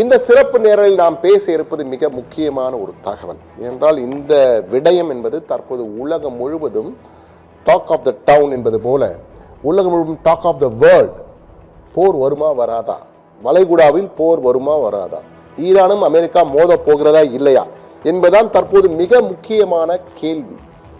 இந்த சிறப்பு நேரலில் நாம் பேச இருப்பது மிக முக்கியமான ஒரு தகவல் என்றால் இந்த விடயம் என்பது தற்போது உலகம் முழுவதும் டாக் ஆஃப் த டவுன் என்பது போல உலகம் முழுவதும் டாக் ஆஃப் த வேர்ல்ட். போர் வருமா வராதா, வளைகுடாவில் போர் வருமா வராதா, ஈரானும் அமெரிக்கா மோத போகிறதா இல்லையா என்பதுதான் தற்போது மிக முக்கியமான கேள்வி.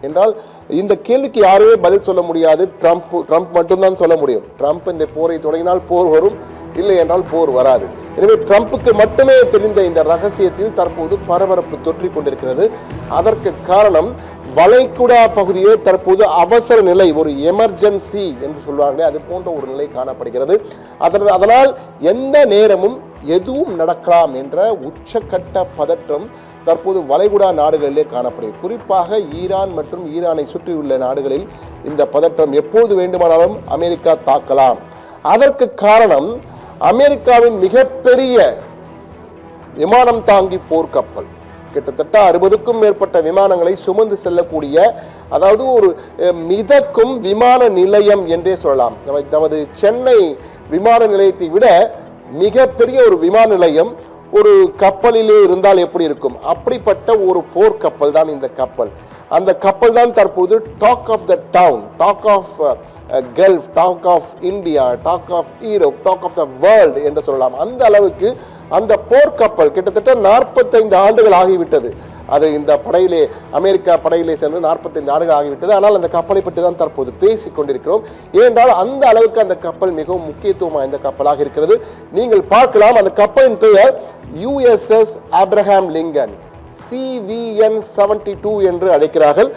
என்றால் இந்த கேள்விக்கு யாருமே பதில் சொல்ல முடியாது. ட்ரம்ப் மட்டும்தான் சொல்ல முடியும். ட்ரம்ப் இந்த போரை தொடங்கினால் போர் வரும், இல்லை என்றால் போர் வராது. எனவே ட்ரம்புக்கு மட்டுமே தெரிந்த இந்த ரகசியத்தில் தற்போது பரபரப்பு தொற்றிக் கொண்டிருக்கிறது. அதற்கு காரணம் வளைகுடா பகுதியே தற்போது அவசர நிலை, ஒரு எமர்ஜென்சி என்று சொல்வார்களே, அது போன்ற ஒரு நிலை காணப்படுகிறது. அதனால் எந்த நேரமும் எதுவும் நடக்கலாம் என்ற உச்சக்கட்ட பதற்றம் தற்போது வளைகுடா நாடுகளிலே காணப்படுகிறது. குறிப்பாக ஈரான் மற்றும் ஈரானை சுற்றியுள்ள நாடுகளில் இந்த பதற்றம் எப்போது வேண்டுமானாலும் அமெரிக்கா தாக்கலாம். அதற்கு காரணம் அமெரிக்காவின் மிகப்பெரிய விமானம் தாங்கி போர்க்கப்பல், கிட்டத்தட்ட 60க்கும் மேற்பட்ட விமானங்களை சுமந்து செல்லக்கூடிய, அதாவது ஒரு மிதக்கும் விமான நிலையம் என்றே சொல்லலாம். நமது சென்னை விமான நிலையத்தை விட மிகப்பெரிய ஒரு விமான நிலையம் ஒரு கப்பலிலே இருந்தால் எப்படி இருக்கும், அப்படிப்பட்ட ஒரு போர்க்கப்பல் தான் இந்த கப்பல். அந்த கப்பல் தான் தற்போது talk of the town, talk of gulf, talk of India, talk of Europe, talk of the world என்று சொல்லலாம். அந்த அளவுக்கு அந்த போர்க்கப்பல் கிட்டத்தட்ட 45 ஆண்டுகள் ஆகிவிட்டது. அது இந்த படையிலே, அமெரிக்கா படையிலே சேர்ந்து 45 ஆண்டுகள் ஆகிவிட்டது. ஆனால் அந்த கப்பலை பற்றி தான் தற்போது பேசிக் கொண்டிருக்கிறோம். ஏனென்றால் அந்த அளவுக்கு அந்த கப்பல் மிகவும் முக்கியத்துவம் வாய்ந்த கப்பலாக இருக்கிறது. நீங்கள் பார்க்கலாம், அந்த கப்பலின் பெயர் USS ஆப்ரஹாம் லிங்கன், CVN 72 என்று அழைக்கிறார்கள்.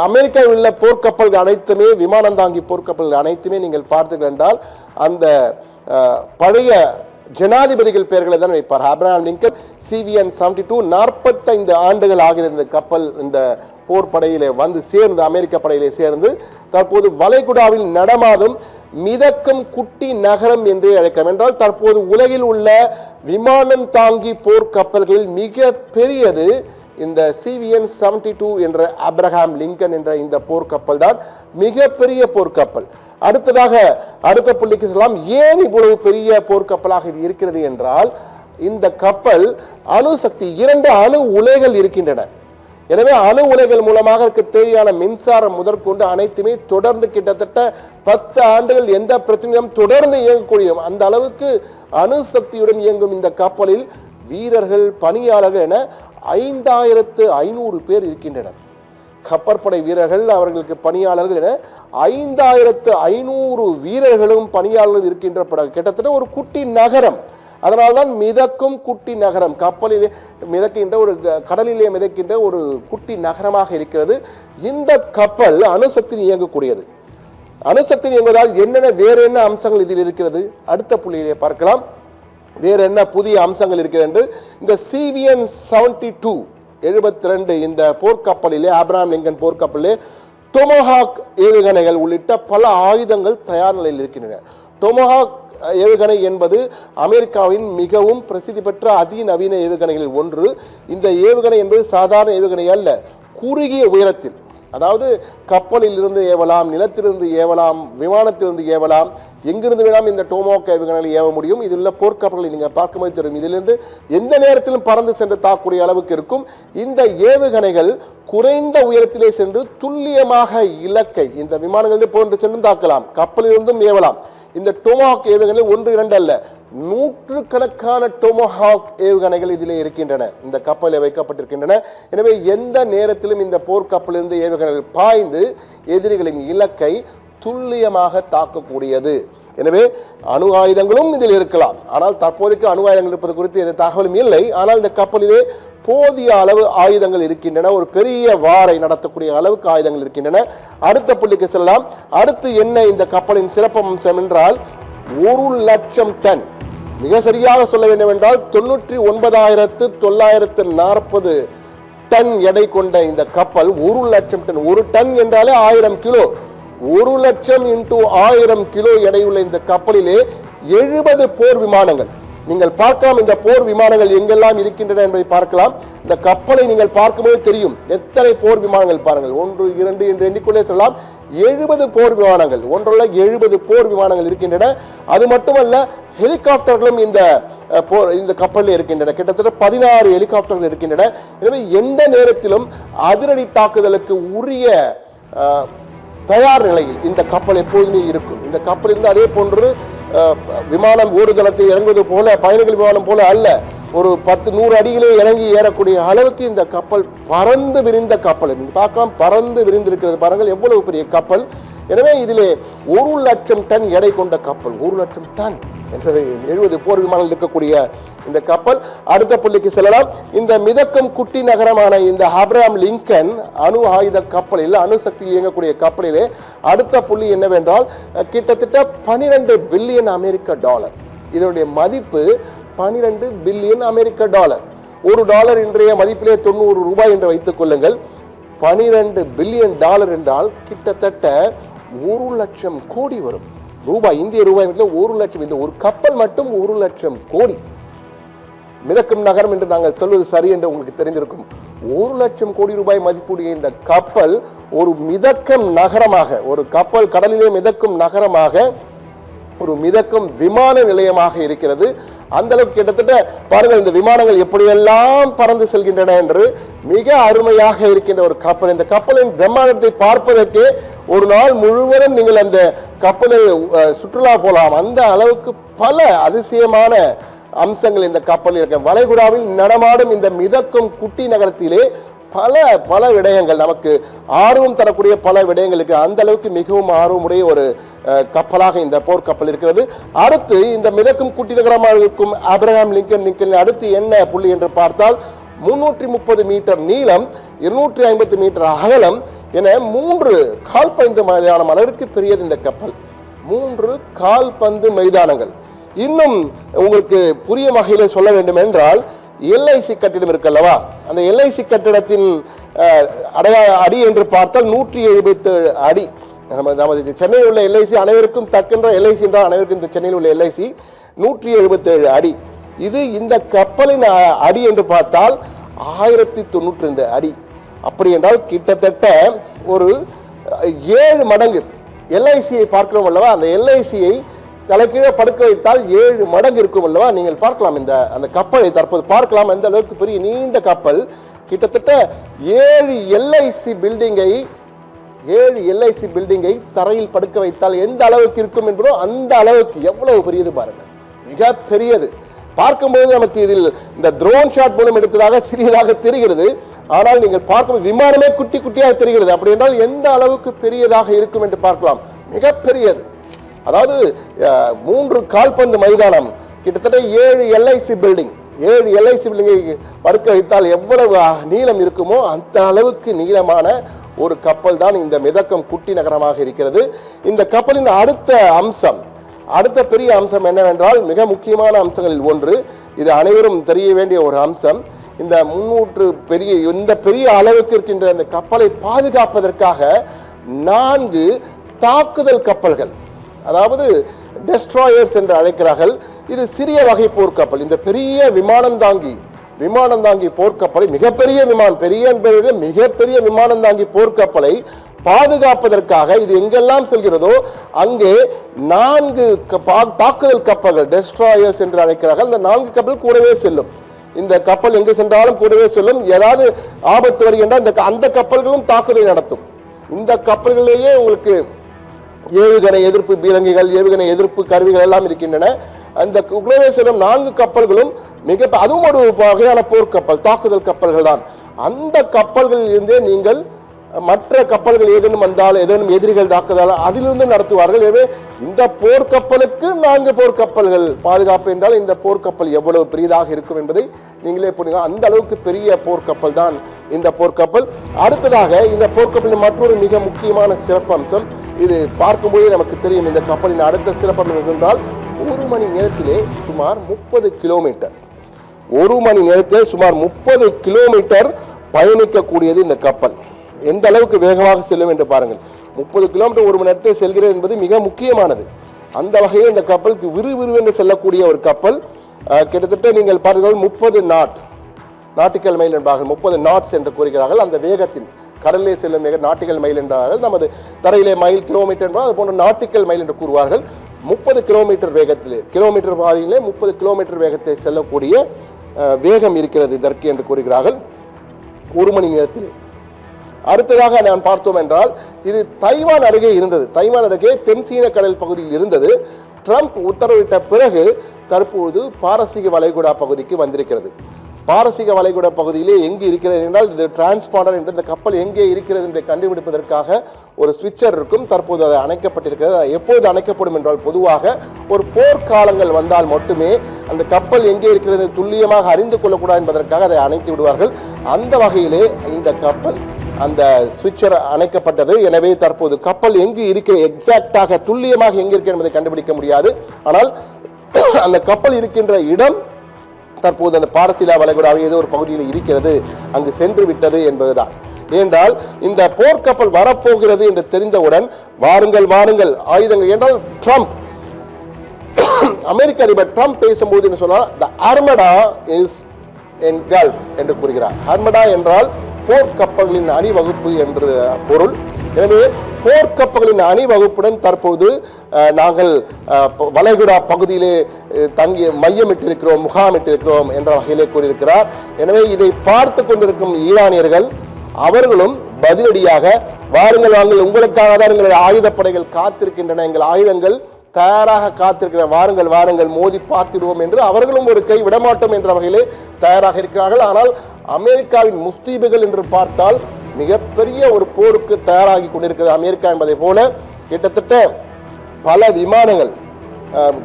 அமெரிக்காவில் உள்ள போர்க்கப்பல்கள் அனைத்துமே, விமானம் தாங்கி போர்க்கப்பல்கள் அனைத்துமே நீங்கள் பார்த்தீர்கள் என்றால் அந்த பழைய ஜனாதிபதிகள் பெயர்களை தான் வைப்பார். ஆப்ரஹாம் லிங்கன், CVN 72, 45 ஆண்டுகள் ஆகிற இந்த கப்பல் இந்த போர் படையிலே வந்து சேர்ந்து, அமெரிக்க படையிலே சேர்ந்து தற்போது வளைகுடாவில் நடமாடும் மிதக்கும் குட்டி நகரம் என்று அழைக்கலாம். என்றால் தற்போது உலகில் உள்ள விமானம் தாங்கி போர்க்கப்பல்களில் மிக பெரியது இந்த CVN 72 என்ற ஆப்ரஹாம் லிங்கன் என்ற இந்த போர்க்கப்பல் தான் மிகப்பெரிய போர்க்கப்பல். அடுத்ததாக அடுத்த புள்ளிக்கு சொல்லலாம், ஏன் இவ்வளவு பெரிய போர்க்கப்பலாக இது இருக்கிறது என்றால், இந்த கப்பல் அணுசக்தி, 2 அணு உலைகள் இருக்கின்றன. எனவே அணு உலைகள் மூலமாக தேவையான மின்சாரம் முதற்கொண்டு அனைத்துமே தொடர்ந்து கிட்டத்தட்ட 10 ஆண்டுகள் எந்த பிரச்சனையும் தொடர்ந்து இயங்கக்கூடிய அந்த அளவுக்கு அணுசக்தியுடன் இயங்கும் இந்த கப்பலில் வீரர்கள், பணியாளர்கள் என 5500 பேர் இருக்கின்றனர். கப்பற்படை வீரர்கள், அவர்களுக்கு பணியாளர்கள் என 5500 வீரர்களும் பணியாளர்களும் இருக்கின்ற படம் கிட்டத்தட்ட ஒரு குட்டி நகரம். அதனால்தான் மிதக்கும் குட்டி நகரம், கப்பலிலே மிதக்கின்ற, ஒரு கடலிலே மிதக்கின்ற ஒரு குட்டி நகரமாக இருக்கிறது. இந்த கப்பல் அணுசக்தியில் இயங்கக்கூடியது. அணுசக்தியில் இயங்குவதால் என்னென்ன வேறு என்ன அம்சங்கள் இதில் இருக்கிறது, அடுத்த புள்ளியிலே பார்க்கலாம். வேறு என்ன புதிய அம்சங்கள் இருக்கிறது என்று இந்த CVN 72 72 இந்த போர்க்கப்பலிலே, ஆப்ரஹாம் லிங்கன் போர்க்கப்பலிலே டொமஹாக் ஏவுகணைகள் உள்ளிட்ட பல ஆயுதங்கள் தயார் நிலையில் இருக்கின்றன. டொமஹாக் ஏவுகணை என்பது அமெரிக்காவின் மிகவும் பிரசித்தி பெற்ற அதிநவீன ஏவுகணைகளில் ஒன்று. இந்த ஏவுகணை என்பது சாதாரண ஏவுகணை அல்ல, குறுகிய உயரத்தில், அதாவது கப்பலில் இருந்து ஏவலாம், நிலத்திலிருந்து ஏவலாம், விமானத்திலிருந்து ஏவலாம், எங்கிருந்து வேணாலும் இந்த டொமஹாக் ஏவுகணைகளை ஏவ முடியும். இதில் உள்ள போர்க்கப்பல்களை நீங்கள் பார்க்கும்போது தெரியும், இதிலிருந்து எந்த நேரத்திலும் பறந்து சென்று தாக்கக்கூடிய அளவுக்கு இருக்கும். இந்த ஏவுகணைகள் குறைந்த உயரத்திலே சென்று துல்லியமாக இலக்கை, இந்த விமானங்களில் போன்று சென்று தாக்கலாம், கப்பலிலிருந்தும் ஏவலாம். இந்த டொமஹாக் ஏவுகணை 1 2 அல்ல, 100கணக்கான டொமஹாக் ஏவுகணைகள் இதிலே இருக்கின்றன, இந்த கப்பலில் வைக்கப்பட்டிருக்கின்றன. எனவே எந்த நேரத்திலும் இந்த போர்க்கப்பலிலிருந்து ஏவுகணைகள் பாய்ந்து எதிரிகளின் இலக்கை துல்லியமாக தாக்கக்கூடியது. எனவே அணு ஆயுதங்களும் இதில் இருக்கலாம். ஆனால் தற்போதைக்கு அணு ஆயுதங்கள் இருப்பது குறித்து எந்த தகவலும் இல்லை. ஆனால் இந்த கப்பலிலே போதிய அளவு ஆயுதங்கள் இருக்கின்றன, ஒரு பெரிய வாரை நடத்தக்கூடிய அளவுக்கு ஆயுதங்கள் இருக்கின்றன. அடுத்த புள்ளிக்கு செல்லலாம். அடுத்து என்ன இந்த கப்பலின் சிறப்பம்சம் என்றால், 1,00,000 டன், மிக சரியாக சொல்ல வேண்டும் என்றால் 99,940 டன் எடை கொண்ட இந்த கப்பல் 1,00,000 டன். 1 டன் என்றாலே 1000 கிலோ. 1,00,000 × 1000 கிலோ எடையுள்ள இந்த கப்பலிலே 70 போர் விமானங்கள், நீங்கள் பார்க்கலாம் இந்த போர் விமானங்கள் எங்கெல்லாம் இருக்கின்றன என்பதை பார்க்கலாம். இந்த கப்பலை நீங்கள் பார்க்கும்போது தெரியும் எத்தனை போர் விமானங்கள் பாருங்கள், 1 2 என்று எண்ணிக்கொண்டே சொல்லலாம். 70 போர் விமானங்கள், ஒன்றல்ல 70 போர் விமானங்கள் இருக்கின்றன. அது மட்டுமல்ல, ஹெலிகாப்டர்களும் இந்த கப்பலில் இருக்கின்றன. கிட்டத்தட்ட 16 ஹெலிகாப்டர்கள் இருக்கின்றன. எனவே எந்த நேரத்திலும் அதிரடி தாக்குதலுக்கு உரிய தயார் நிலையில் இந்த கப்பல் எப்போதுமே இருக்கும். இந்த கப்பலிருந்து அதே போன்று விமானம் ஓடுதளத்தில் இறங்குவது போல, பயணிகள் விமானம் போல அல்ல, ஒரு 10-100 அடிகளே இறங்கி ஏறக்கூடிய அளவுக்கு இந்த கப்பல் பறந்து விரிந்த கப்பல். பார்க்கலாம், பறந்து விரிந்திருக்கிறது பாருங்கள், எவ்வளவு பெரிய கப்பல். எனவே இதிலே 1 லட்சம் டன் எடை கொண்ட கப்பல், 1 லட்சம் டன் என்பது 70 போர் விமானங்கள் இருக்கக்கூடிய இந்த கப்பல். அடுத்த புள்ளிக்கு செல்லலாம். இந்த மிதக்கும் குட்டி நகரமான இந்த ஆப்ரஹாம் லிங்கன் அணு ஆயுத கப்பலில், அணுசக்தியில் இயங்கக்கூடிய கப்பலிலே அடுத்த புள்ளி என்னவென்றால், கிட்டத்தட்ட 12 பில்லியன் அமெரிக்க டாலர். இதனுடைய மதிப்பு 12 பில்லியன் அமெரிக்க டாலர். $1 இன்றைய மதிப்பிலே 90 ரூபாய் என்று வைத்துக் கொள்ளுங்கள். 12 பில்லியன் டாலர் என்றால் கிட்டத்தட்ட 1 லட்சம் கோடி வரும் ரூபாய், இந்திய ரூபாய் 1 லட்சம். இந்த ஒரு கப்பல் மட்டும் 1 லட்சம் கோடி. மிதக்கும் நகரம் என்று நாங்கள் சொல்வது சரி என்று உங்களுக்கு தெரிந்திருக்கும். 1 லட்சம் கோடி ரூபாய் மதிப்புடைய இந்த கப்பல் ஒரு மிதக்கும் நகரமாக, ஒரு கப்பல் கடலிலே மிதக்கும் நகரமாக, ஒரு மிதக்கும் விமான நிலையமாக இருக்கிறது. அந்த அளவுக்கு கிட்டத்தட்ட பாருங்கள், இந்த விமானங்கள் எப்படியெல்லாம் பறந்து செல்கின்றன என்று மிக அருமையாக இருக்கின்ற ஒரு கப்பல். இந்த கப்பலின் பிரம்மாண்டத்தை பார்ப்பதற்கே ஒரு நாள் முழுவதும் நீங்கள் அந்த கப்பலில் சுற்றுலா போகலாம். அந்த அளவுக்கு பல அதிசயமான அம்சங்கள் இந்த கப்பலில் இருக்க. வளைகுடாவில் நடமாடும் இந்த மிதக்கும் குட்டி நகரத்திலே பல விடயங்கள், நமக்கு ஆர்வம் தரக்கூடிய பல விடயங்கள் இருக்கு. அந்த அளவுக்கு மிகவும் ஆர்வமுடைய ஒரு கப்பலாக இந்த போர்க்கப்பல் இருக்கிறது. அடுத்து இந்த மிதக்கும் குட்டி நகரமாக இருக்கும் ஆப்ரஹாம் லிங்கன் அடுத்து என்ன புள்ளி என்று பார்த்தால், 330 மீட்டர் நீளம், 250 மீட்டர் அகலம் என 3 கால்பந்து மைதானம் அளவிற்கு பெரியது இந்த கப்பல். 3 கால்பந்து மைதானங்கள். இன்னும் உங்களுக்கு புரிய வகையில் சொல்ல வேண்டும் என்றால், எல்ஐசி கட்டிடம் இருக்கல்லவா, அந்த எல்ஐசி கட்டிடத்தின் அடி என்று பார்த்தால் 177 அடி. நமது சென்னையில் உள்ள எல்ஐசி அனைவருக்கும் தக்கின்ற எல்ஐசி என்றால் அனைவருக்கும் இந்த சென்னையில் உள்ள எல்ஐசி 177 அடி. இது இந்த கப்பலின் அடி என்று பார்த்தால் 1092 அடி. அப்படி என்றால் கிட்டத்தட்ட ஒரு 7 மடங்கு எல்ஐசியை பார்க்கிறோம் அல்லவா, அந்த எல்ஐசியை தலைக்கீழே படுக்க வைத்தால் 7 மடங்கு இருக்கும் அல்லவா. நீங்கள் பார்க்கலாம், அந்த கப்பலை தற்போது பார்க்கலாம், எந்த அளவுக்கு பெரிய நீண்ட கப்பல். கிட்டத்தட்ட 7 எல்ஐசி பில்டிங்கை தரையில் படுக்க வைத்தால் எந்த அளவுக்கு இருக்கும் என்பதோ அந்த அளவுக்கு எவ்வளவு பெரியது பாருங்கள், மிக பெரியது. பார்க்கும்போது நமக்கு இதில் இந்த ட்ரோன் ஷாட் மூலம் எடுத்ததாக சிறியதாக தெரிகிறது. ஆனால் நீங்கள் பார்க்கும் விமானமே குட்டி குட்டியாக தெரிகிறது. அப்படி என்றால் எந்த அளவுக்கு பெரியதாக இருக்கும் என்று பார்க்கலாம், மிக பெரியது. அதாவது 3 கால்பந்து மைதானம், கிட்டத்தட்ட 7 எல்ஐசி பில்டிங்கை படுக்க வைத்தால் எவ்வளவு நீளம் இருக்குமோ அந்த அளவுக்கு நீளமான ஒரு கப்பல் தான் இந்த மிதக்கும் குட்டி நகரமாக இருக்கிறது. இந்த கப்பலின் அடுத்த பெரிய அம்சம் என்னவென்றால், மிக முக்கியமான அம்சங்களில் ஒன்று, இது அனைவரும் தெரிய வேண்டிய ஒரு அம்சம். இந்த 300 பெரிய அளவுக்கு இருக்கின்ற இந்த கப்பலை பாதுகாப்பதற்காக 4 தாக்குதல் கப்பல்கள், அதாவது டெஸ்ட்ராயர்ஸ் என்று அழைக்கிறார்கள். இது சிறிய வகை போர்க்கப்பல். இந்த பெரிய விமானந்தாங்கி போர்க்கப்பலை, மிகப்பெரிய மிகப்பெரிய விமானந்தாங்கி போர்க்கப்பலை பாதுகாப்பதற்காக இது எங்கெல்லாம் செல்கிறதோ அங்கே 4 தாக்குதல் கப்பல்கள், டெஸ்ட்ராயர்ஸ் என்று அழைக்கிறார்கள். இந்த 4 கப்பல் கூடவே செல்லும். இந்த கப்பல் எங்கு சென்றாலும் கூடவே செல்லும். ஏதாவது ஆபத்து வருகின்றால் அந்த கப்பல்களும் தாக்குதல் நடத்தும். இந்த கப்பல்களிலேயே உங்களுக்கு ஏவுகணை எதிர்ப்பு பீரங்கிகள், ஏவுகணை எதிர்ப்பு கருவிகள் எல்லாம் இருக்கின்றன. அந்த கூடவே செல்லும் 4 கப்பல்களும் அதுவும் ஒரு வகையான போர்க்கப்பல், தாக்குதல் கப்பல்கள் தான். அந்த கப்பல்களில் இருந்தே நீங்கள் மற்ற கப்பல்கள் ஏதேனும் வந்தால், ஏதேனும் எதிரிகள் தாக்குதல் அதிலிருந்து நடத்துவார்கள். எனவே இந்த போர்க்கப்பலுக்கு 4 போர்க்கப்பல்கள் பாதுகாப்பு என்றால் இந்த போர்க்கப்பல் எவ்வளவு பெரியதாக இருக்கும் என்பதை நீங்களே புரியுங்க. அந்த அளவுக்கு பெரிய போர்க்கப்பல் தான் இந்த போர்க்கப்பல். அடுத்ததாக இந்த போர்க்கப்பலின் மற்றொரு மிக முக்கியமான சிறப்பம்சம், இது பார்க்கும்போதே நமக்கு தெரியும். இந்த கப்பலின் அடுத்த சிறப்பம்சம் என்றால், 1 மணி நேரத்திலே சுமார் 30 கிலோமீட்டர் 1 மணி நேரத்திலே சுமார் 30 கிலோமீட்டர் பயணிக்கக்கூடியது இந்த கப்பல். எந்த அளவுக்கு வேகமாக செல்லும் என்று பாருங்கள். 30 கிலோமீட்டர் 1 மணி நேரத்தில் செல்கிறது என்பது மிக முக்கியமானது. அந்த வகையில் இந்த கப்பலுக்கு விறுவிறுவென்று செல்லக்கூடிய ஒரு கப்பல். கிட்டத்தட்ட நீங்கள் பார்த்தீர்கள் 30 நாட்டிக்கல் மைல் என்பார்கள், 30 நாட்ஸ் என்று கூறுகிறார்கள். அந்த வேகத்தின் கடலிலே செல்லும் நாட்டிக்கல் மைல் என்றார்கள். நமது தரையிலே மைல் கிலோமீட்டர் என்றால் அது போன்ற நாட்டிக்கல் மைல் என்று கூறுவார்கள். 30 கிலோமீட்டர் வேகத்திலே, கிலோமீட்டர் பாதையிலே 30 கிலோமீட்டர் வேகத்தை செல்லக்கூடிய வேகம் இருக்கிறது இதற்கு என்று கூறுகிறார்கள் ஒரு மணி நேரத்திலே. அடுத்ததாக நான் பார்த்தோம் என்றால் இது தைவான் அருகே இருந்தது. தைவான் அருகே தென் சீன கடல் பகுதியில் இருந்தது. ட்ரம்ப் உத்தரவிட்ட பிறகு தற்போது பாரசீக வளைகுடா பகுதிக்கு வந்திருக்கிறது. பாரசீக வளைகுடா பகுதியிலே எங்கே இருக்கிறது என்றால் இது டிரான்ஸ்பாண்டர் என்று இந்த கப்பல் எங்கே இருக்கிறது என்று கண்டுபிடிப்பதற்காக ஒரு ஸ்விட்சர் இருக்கும். தற்போது அது அணைக்கப்பட்டிருக்கிறது. எப்போது அணைக்கப்படும் என்றால் பொதுவாக ஒரு போர்க்காலங்கள் வந்தால் மட்டுமே அந்த கப்பல் எங்கே இருக்கிறது துல்லியமாக அறிந்து கொள்ளக்கூடாது என்பதற்காக அதை அணைத்து விடுவார்கள். அந்த வகையிலே இந்த கப்பல் அந்த ஸ்விட்சர் அணைக்கப்பட்டது. எனவே தற்போது கப்பல் எங்கு இருக்கிற எக்ஸாக்டாக துல்லியமாக எங்கே இருக்கிறது என்பதை கண்டுபிடிக்க முடியாது. ஆனால் அந்த கப்பல் இருக்கின்ற இடம் தற்போது அந்த பாரசீக வளைகுடாவில் ஏதோ ஒரு பகுதியில் இருக்கிறது, அங்கு சென்று விட்டது என்பதுதான். ஏனென்றால் இந்த போர்க்கப்பல் வரப்போகிறது என்று தெரிந்தவுடன் வாருங்கள் வாருங்கள் ஆயுதங்கள் என்றால் ட்ரம்ப் அமெரிக்க அதிபர் ட்ரம்ப் பேசும்போது என்ன சொன்னால் the armada is in Gulf என்று கூறுகிறார். armada என்றால் போர்க்கப்பல்களின் அணிவகுப்பு என்று பொருள். எனவே போர்க்கப்பல்களின் அணிவகுப்புடன் தற்போது நாங்கள் வளைகுடா பகுதியிலே தங்கி மையமிட்டிருக்கிறோம், முகாமிட்டிருக்கிறோம் என்ற வகையிலே கூறியிருக்கிறார். எனவே இதை பார்த்து கொண்டிருக்கும் ஈரானியர்கள் அவர்களும் பதிலடியாக வாருங்கள் வாருங்கள் உங்களுக்காக தான் எங்களுடைய ஆயுதப்படைகள் காத்திருக்கின்றன, எங்கள் ஆயுதங்கள் தயாராக காத்திருக்கிற, வாருங்கள் வாருங்கள் மோதி பார்த்திடுவோம் என்று அவர்களும் ஒரு கை விடமாட்டோம் என்ற வகையிலே தயாராக இருக்கிறார்கள். ஆனால் அமெரிக்காவின் முஸ்தீபுகள் என்று பார்த்தால் மிகப்பெரிய ஒரு போருக்கு தயாராகி கொண்டிருக்கிறது அமெரிக்கா என்பதை போல. கிட்டத்தட்ட பல விமானங்கள்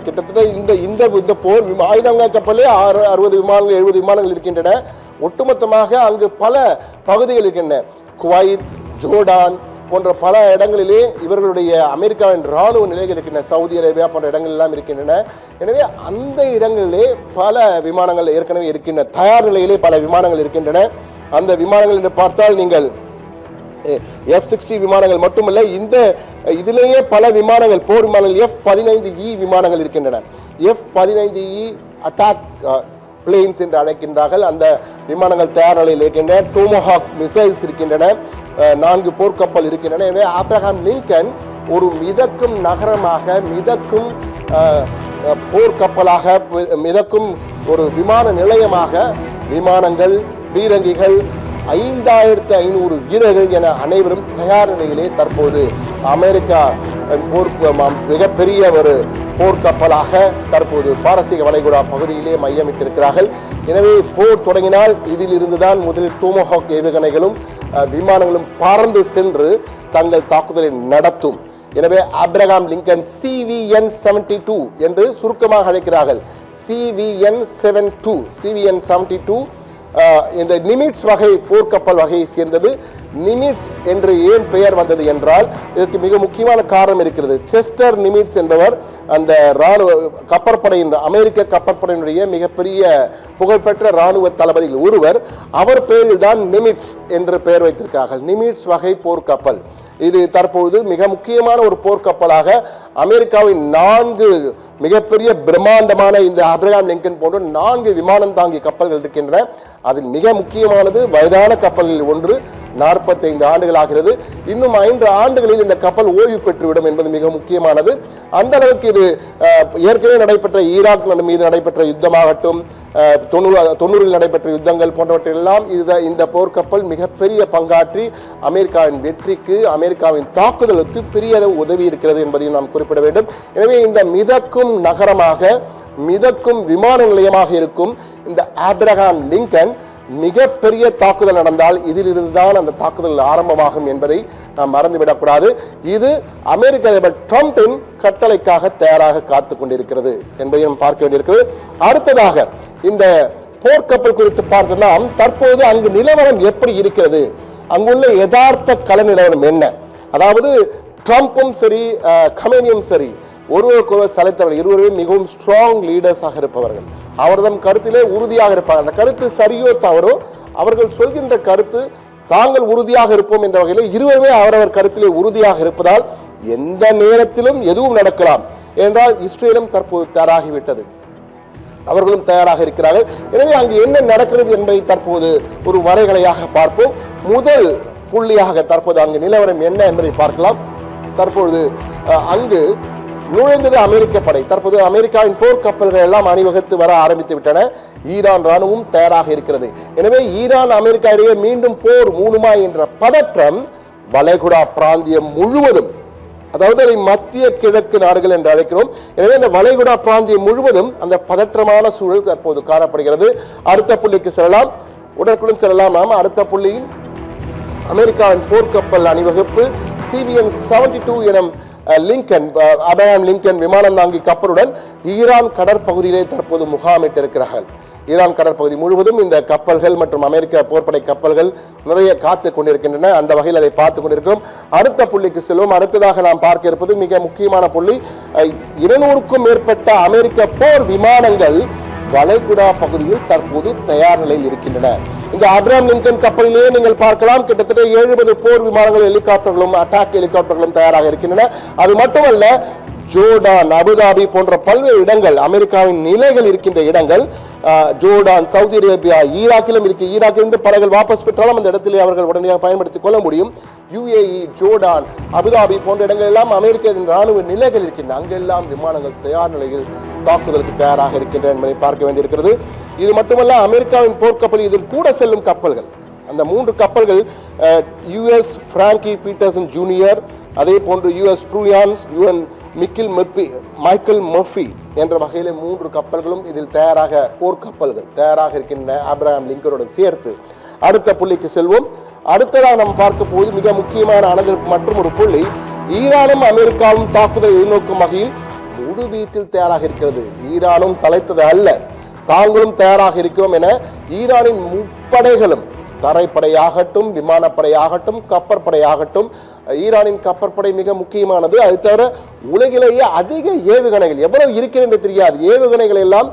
கிட்டத்தட்ட இந்த போர் ஆயுதங்க கப்பலே 60 விமானங்கள் 70 விமானங்கள் இருக்கின்றன. ஒட்டுமொத்தமாக அங்கு பல பகுதிகள் இருக்கின்றன. குவைத், ஜோர்டான் போன்ற பல இடங்களிலே இவர்களுடைய அமெரிக்காவின் இராணுவ நிலைகள் இருக்கின்றன. சவுதி அரேபியா போன்ற இடங்கள் எல்லாம் இருக்கின்றன. எனவே அந்த இடங்களிலே பல விமானங்கள் ஏற்கனவே இருக்கின்றன, தயார் நிலையிலே பல விமானங்கள் இருக்கின்றன. அந்த விமானங்கள் என்று பார்த்தால் நீங்கள் F-60 விமானங்கள் மட்டுமல்ல, இதிலேயே பல விமானங்கள் போர் விமானங்கள் F-15E விமானங்கள் இருக்கின்றன. F-15E அட்டாக் பிளேன்ஸ் என்று அழைக்கின்றார்கள். அந்த விமானங்கள் தயார் நிலையில் இருக்கின்றன. டோமோஹாக் மிசைல்ஸ் இருக்கின்றன. 4 போர்க்கப்பல் இருக்கின்றன. எனவே ஆப்ரஹாம் லிங்கன் ஒரு மிதக்கும் நகரமாக, மிதக்கும் போர்க்கப்பலாக, மிதக்கும் ஒரு விமான நிலையமாக விமானங்கள், பீரங்கிகள், 5500 வீரர்கள் என அனைவரும் தயார் நிலையிலே தற்போது அமெரிக்கா மிகப்பெரிய ஒரு போர்க்கப்பலாக தற்போது பாரசீக வளைகுடா பகுதியிலே மையமிட்டிருக்கிறார்கள். எனவே போர் தொடங்கினால் இதில் இருந்துதான் முதலில் டோமோஹாக் ஏவுகணைகளும் விமானங்களும் பறந்து சென்று தங்கள் தாக்குதலை நடத்தும். எனவே ஆப்ரஹாம் லிங்கன் CVN-72 என்று சுருக்கமாக அழைக்கிறார்கள். CVN-72 இந்த நிமிட்ஸ் வகை போர்க்கப்பல் வகையை சேர்ந்தது. நிமிட்ஸ் என்று ஏன் பெயர் வந்தது என்றால் இதற்கு மிக முக்கியமான காரணம் இருக்கிறது. செஸ்டர் நிமிட்ஸ் என்பவர் அந்த இராணுவ கப்பற்படையின், அமெரிக்க கப்பற்படையினுடைய மிகப்பெரிய புகழ்பெற்ற இராணுவ தளபதியில் ஒருவர். அவர் பெயரில் தான் நிமிட்ஸ் என்று பெயர் வைத்திருக்கார்கள். நிமிட்ஸ் வகை போர்க்கப்பல் இது தற்பொழுது மிக முக்கியமான ஒரு போர்க்கப்பலாக அமெரிக்காவின் 4 மிகப்பெரிய பிரம்மாண்டமான இந்த ஆப்ரஹாம் லிங்கன் போன்ற 4 விமானம் தாங்கி கப்பல்கள் இருக்கின்றன. அதில் மிக முக்கியமானது வயதான கப்பல்களில் ஒன்று, 45 ஆண்டுகள் ஆகிறது. இன்னும் 5 ஆண்டுகளில் இந்த கப்பல் ஓய்வு பெற்றுவிடும் என்பது மிக முக்கியமானது. அந்த அளவுக்கு இது ஏற்கனவே நடைபெற்ற ஈராக் மீது நடைபெற்ற யுத்தமாகட்டும், 90ல் நடைபெற்ற யுத்தங்கள் போன்றவற்றெல்லாம் இந்த போர்க்கப்பல் மிகப்பெரிய பங்காற்றி அமெரிக்காவின் வெற்றிக்கு, அமெரிக்காவின் தாக்குதலுக்கு பெரிய உதவி இருக்கிறது என்பதையும் நாம் குறிப்பிட வேண்டும். எனவே இந்த மிதக்கும் நகரமாக, மிதக்கும் விமான நிலையமாக இருக்கும் இந்த ஆப்ரஹாம் லிங்கன் மிகப்பெரிய தாக்குதல் நடந்தால் இதிலிருந்துதான் அந்த தாக்குதல் ஆரம்பமாகும் என்பதை நாம் மறந்துவிடக்கூடாது. இது அமெரிக்க அதிபர் ட்ரம்பின் கட்டளைக்காக தயாராக காத்து கொண்டிருக்கிறது என்பதையும் பார்க்க வேண்டியிருக்கிறது. அடுத்ததாக இந்த போர்க்கப்பல் குறித்து பார்த்தோம்னா தற்போது அங்கு நிலவரம் எப்படி இருக்கிறது, அங்குள்ள யதார்த்த கள நிலவரம் என்ன? அதாவது ட்ரம்ப்பும் சரி, கமேனியும் சரி, ஒருவருக்கொருவர் சலைத்தவர்கள், இருவருமே மிகவும் ஸ்ட்ராங் லீடர்ஸாக இருப்பவர்கள். அவர்தம் கருத்திலே உறுதியாக இருப்பாங்க. அந்த கருத்து சரியோ தவறோ, அவர்கள் சொல்கின்ற கருத்து தாங்கள் உறுதியாக இருப்போம் என்ற வகையில் இருவருமே அவரவர் கருத்திலே உறுதியாக இருப்பதால் எந்த நேரத்திலும் எதுவும் நடக்கலாம் என்றால் இஸ்ரேலும் தற்போது தயாராகிவிட்டது. அவர்களும் தயாராக இருக்கிறார்கள். எனவே அங்கு என்ன நடக்கிறது என்பதை தற்போது ஒரு வரைகலையாக பார்ப்போம். முதல் புள்ளியாக தற்போது அங்கு நிலவரம் என்ன என்பதை பார்க்கலாம். தற்பொழுது அங்கு நுழைந்தது அமெரிக்க படை. தற்போது அமெரிக்காவின் போர்க்கப்பல்கள் எல்லாம் அணிவகுத்து வர ஆரம்பித்து விட்டன. ஈரான் ராணுவம் தயாராக இருக்கிறது. எனவே ஈரான் அமெரிக்கா இடையே மீண்டும் போர் மூணுமா என்ற பதற்றம் வளைகுடா பிராந்தியம் முழுவதும், அதாவது அதை மத்திய கிழக்கு நாடுகள் என்று அழைக்கிறோம். எனவே இந்த வளைகுடா பிராந்தியம் முழுவதும் அந்த பதற்றமான சூழல் தற்போது காணப்படுகிறது. அடுத்த புள்ளிக்கு செல்லலாம், உடனுக்குடன் செல்லலாம். நாம் அடுத்த புள்ளியில் அமெரிக்காவின் போர்க்கப்பல் அணிவகுப்பு CVN 72 எனும் அப்ரஹாம் லிங்கன் விமானம் தாங்கி கப்பலுடன் ஈரான் கடற்பகுதியிலே தற்போது முகாமிட்டிருக்கிறார்கள். ஈரான் கடற்பகுதி முழுவதும் இந்த கப்பல்கள் மற்றும் அமெரிக்க போர்ப்படை கப்பல்கள் நிறைய காத்து கொண்டிருக்கின்றன. அந்த வகையில் அதை பார்த்து கொண்டிருக்கிறோம். அடுத்த புள்ளிக்கு செல்வோம். அடுத்ததாக நாம் பார்க்க இருப்பது மிக முக்கியமான புள்ளி. 200க்கும் மேற்பட்ட அமெரிக்க போர் விமானங்கள் வளைகுடா பகுதியில் தற்போது தயார் நிலையில் இருக்கின்றன. இந்த அப்ரஹாம் லிங்கன் கப்பலிலேயே நீங்கள் பார்க்கலாம், கிட்டத்தட்ட 70 போர் விமானங்கள், ஹெலிகாப்டர்களும் அட்டாக் ஹெலிகாப்டர்களும் தயாராக இருக்கின்றன. அது மட்டுமல்ல, ஜோர்டான், அபுதாபி போன்ற பல்வேறு இடங்கள், அமெரிக்காவின் நிலைகள் இருக்கின்ற இடங்கள், ஜோர்டான், சவுதி அரேபியா, ஈராக்கிலும் இருக்கு. ஈராக்கிலிருந்து படைகள் வாபஸ் பெற்றாலும் அந்த இடத்திலே அவர்கள் உடனடியாக பயன்படுத்திக் கொள்ள முடியும். UAE, ஜோர்டான், அபுதாபி போன்ற இடங்கள் எல்லாம் அமெரிக்காவின் ராணுவ நிலைகள் இருக்கின்றன. அங்கெல்லாம் விமானங்கள் தயார் நிலையில் தாக்குதலுக்கு தயாராக இருக்கின்றன என்பதை பார்க்க வேண்டியிருக்கிறது. இது மட்டுமல்ல, அமெரிக்காவின் போர்க்கப்பல், இதில் கூட செல்லும் கப்பல்கள், அந்த 3 கப்பல்கள் US பிராங்கி பீட்டர்சன் ஜூனியர், அதே போன்று US ப்ரூயான்ஸ், UN மைக்கேல் மர்ஃபி என்ற வகையில் 3 கப்பல்களும் இதில் தயாராக, போர்க்கப்பல்கள் தயாராக இருக்கின்றன அப்ரஹாம் லிங்கனுடன் சேர்த்து. அடுத்த புள்ளிக்கு செல்வோம். அடுத்ததாக நாம் பார்க்க போது மிக முக்கியமான மற்றும் ஒரு புள்ளி, ஈரானும் அமெரிக்காவும் தாக்குதல் எதிர்நோக்கும் வகையில் முழு வீச்சில் தயாராக இருக்கிறது. ஈரானும் சளைத்தது அல்ல, தாங்களும் தயாராக இருக்கிறோம் என ஈரானின் முப்படைகளும், தரைப்படையாகட்டும், விமானப்படையாகட்டும், கப்பற்படையாகட்டும், ஈரானின் கப்பற்படை மிக முக்கியமானது. அது தவிர உலகிலேயே அதிக ஏவுகணைகள் எவ்வளவு இருக்கிறது என்று தெரியாது, ஏவுகணைகள் எல்லாம்